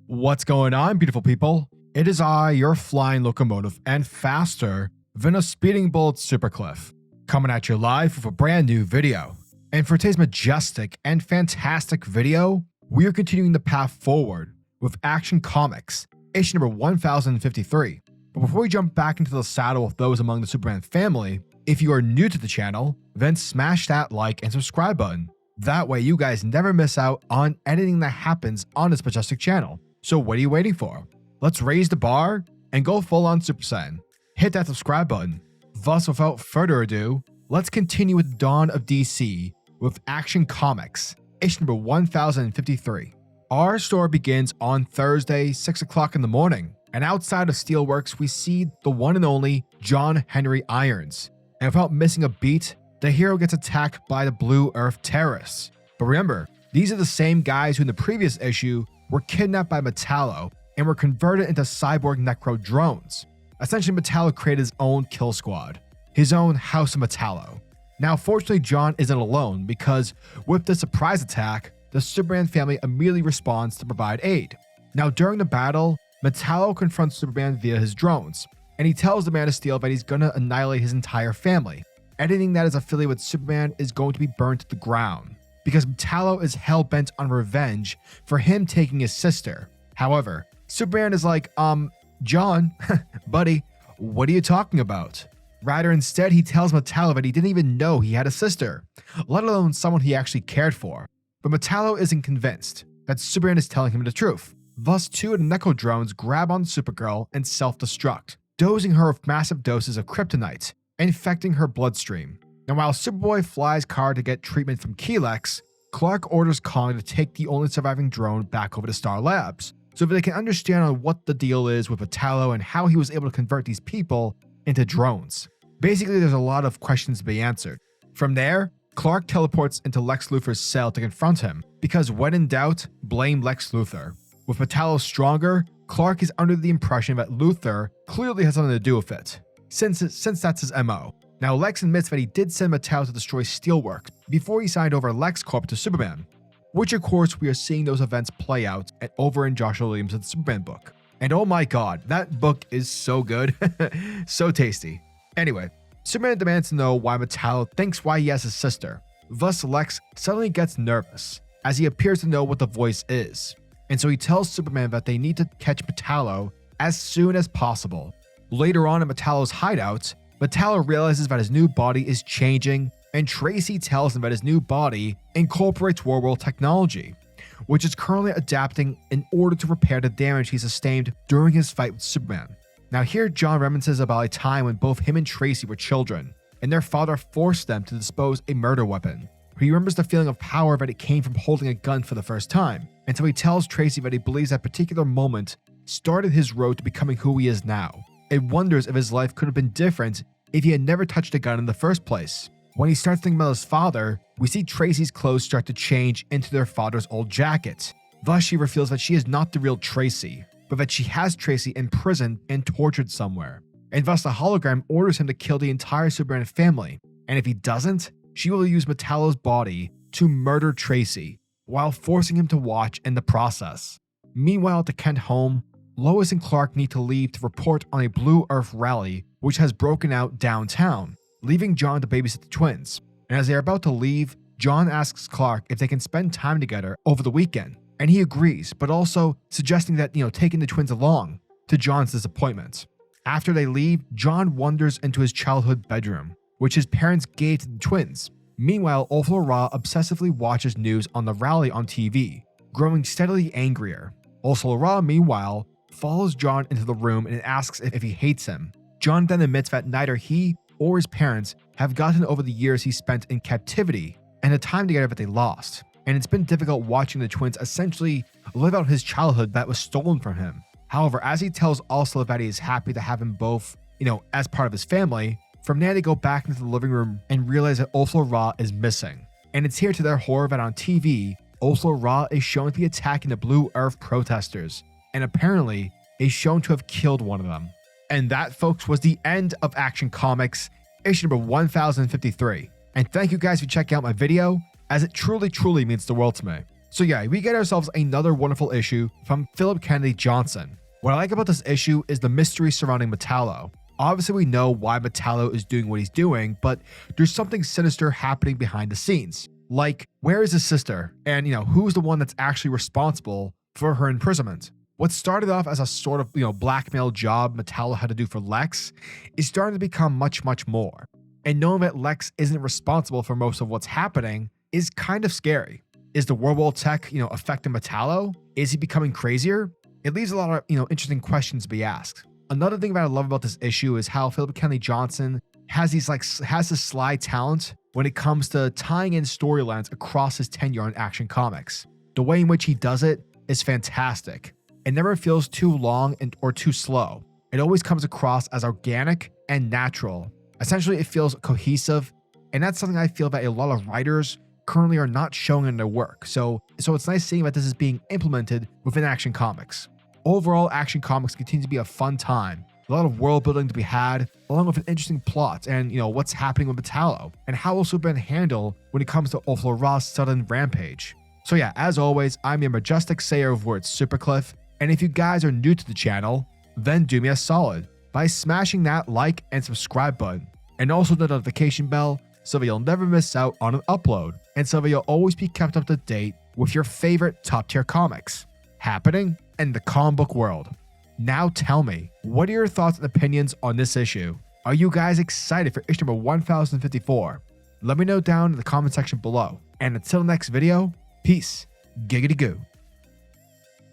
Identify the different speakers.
Speaker 1: What's going on, beautiful people? It is I, your flying locomotive, and faster than a speeding bullet SuperCliff, coming at you live with a brand new video. And for today's majestic and fantastic video, we are continuing the path forward with Action Comics, issue number 1053. But before we jump back into the saddle with those among the Superman family, if you are new to the channel, then smash that like and subscribe button. That way you guys never miss out on anything that happens on this majestic channel. So what are you waiting for? Let's raise the bar and go full on Super Saiyan. Hit that subscribe button. Thus, without further ado, let's continue with Dawn of DC with Action Comics, issue number 1053. Our story begins on Thursday, 6 o'clock in the morning, and outside of Steelworks, we see the one and only John Henry Irons. And without missing a beat, the hero gets attacked by the Blue Earth terrorists. But remember, these are the same guys who in the previous issue were kidnapped by Metallo and were converted into cyborg necro drones. Essentially, Metallo created his own kill squad, his own House of Metallo. Now, fortunately, John isn't alone because with the surprise attack, the Superman family immediately responds to provide aid. Now, during the battle, Metallo confronts Superman via his drones, and he tells the Man of Steel that he's gonna annihilate his entire family. Anything that is affiliated with Superman is going to be burned to the ground, because Metallo is hell-bent on revenge for him taking his sister. However, Superman is like, John, buddy, what are you talking about? Rather, instead, he tells Metallo that he didn't even know he had a sister, let alone someone he actually cared for. But Metallo isn't convinced that Superman is telling him the truth. Thus, two of the Necro drones grab on Supergirl and self-destruct, dosing her with massive doses of kryptonite, infecting her bloodstream. Now, while Superboy flies Kara to get treatment from Kelex, Clark orders Kong to take the only surviving drone back over to Star Labs, so that they can understand on what the deal is with Metallo and how he was able to convert these people into drones. Basically, there's a lot of questions to be answered. From there, Clark teleports into Lex Luthor's cell to confront him, because when in doubt, blame Lex Luthor. With Metallo stronger, Clark is under the impression that Luthor clearly has something to do with it, since that's his MO. Now, Lex admits that he did send Metallo to destroy Steelworks before he signed over LexCorp to Superman, which of course we are seeing those events play out over in Joshua Williamson's Superman book. And oh my god, that book is so good, so tasty. Anyway, Superman demands to know why Metallo thinks why he has his sister. Thus, Lex suddenly gets nervous, as he appears to know what the voice is. And so he tells Superman that they need to catch Metallo as soon as possible. Later on in Metallo's hideout, Metallo realizes that his new body is changing, and Tracy tells him that his new body incorporates War-World technology, which is currently adapting in order to repair the damage he sustained during his fight with Superman. Now here, John reminisces about a time when both him and Tracy were children, and their father forced them to dispose a murder weapon. He remembers the feeling of power that it came from holding a gun for the first time, and so he tells Tracy that he believes that particular moment started his road to becoming who he is now. It wonders if his life could have been different if he had never touched a gun in the first place. When he starts thinking about his father, we see Tracy's clothes start to change into their father's old jacket. Thus, she reveals that she is not the real Tracy, but that she has Tracy imprisoned and tortured somewhere. And thus, the hologram orders him to kill the entire Superman family. And if he doesn't, she will use Metallo's body to murder Tracy, while forcing him to watch in the process. Meanwhile, at the Kent home, Lois and Clark need to leave to report on a Blue Earth rally which has broken out downtown, leaving John to babysit the twins. And as they are about to leave, John asks Clark if they can spend time together over the weekend, and he agrees, but also suggesting that, taking the twins along, to John's disappointment. After they leave, John wanders into his childhood bedroom, which his parents gave to the twins. Meanwhile, Ulfa Ra obsessively watches news on the rally on TV, growing steadily angrier. Ulfa Ra, meanwhile, follows John into the room and asks if he hates him. John then admits that neither he or his parents have gotten over the years he spent in captivity and the time together that they lost, and it's been difficult watching the twins essentially live out his childhood that was stolen from him. However, as he tells Ursula that he is happy to have him both, as part of his family, from there they go back into the living room and realize that Ulfa Ra is missing. And it's here to their horror that on TV, Ulfa Ra is shown to be attacking the Blue Earth protesters, and apparently is shown to have killed one of them. And that, folks, was the end of Action Comics, issue number 1053. And thank you guys for checking out my video, as it truly means the world to me. So yeah, we get ourselves another wonderful issue from Philip Kennedy Johnson. What I like about this issue is the mystery surrounding Metallo. Obviously we know why Metallo is doing what he's doing, but there's something sinister happening behind the scenes. Like, where is his sister? And who's the one that's actually responsible for her imprisonment? What started off as a sort of, blackmail job Metallo had to do for Lex is starting to become much, much more. And knowing that Lex isn't responsible for most of what's happening is kind of scary. Is the werewolf tech, affecting Metallo? Is he becoming crazier? It leaves a lot of, interesting questions to be asked. Another thing that I love about this issue is how Philip Kennedy Johnson has this sly talent when it comes to tying in storylines across his tenure on Action Comics. The way in which he does it is fantastic. It never feels too long or too slow. It always comes across as organic and natural. Essentially, it feels cohesive, and that's something I feel that a lot of writers currently are not showing in their work. So it's nice seeing that this is being implemented within Action Comics. Overall, Action Comics continues to be a fun time. A lot of world building to be had, along with an interesting plot and, what's happening with Metallo, and how will Superman handle when it comes to Ra sudden rampage. So yeah, as always, I'm your majestic sayer of words, SuperCliff, and if you guys are new to the channel, then do me a solid by smashing that like and subscribe button, and also the notification bell so that you'll never miss out on an upload, and so that you'll always be kept up to date with your favorite top tier comics happening in the comic book world. Now tell me, what are your thoughts and opinions on this issue? Are you guys excited for issue number 1054? Let me know down in the comment section below. And until next video, peace, giggity goo.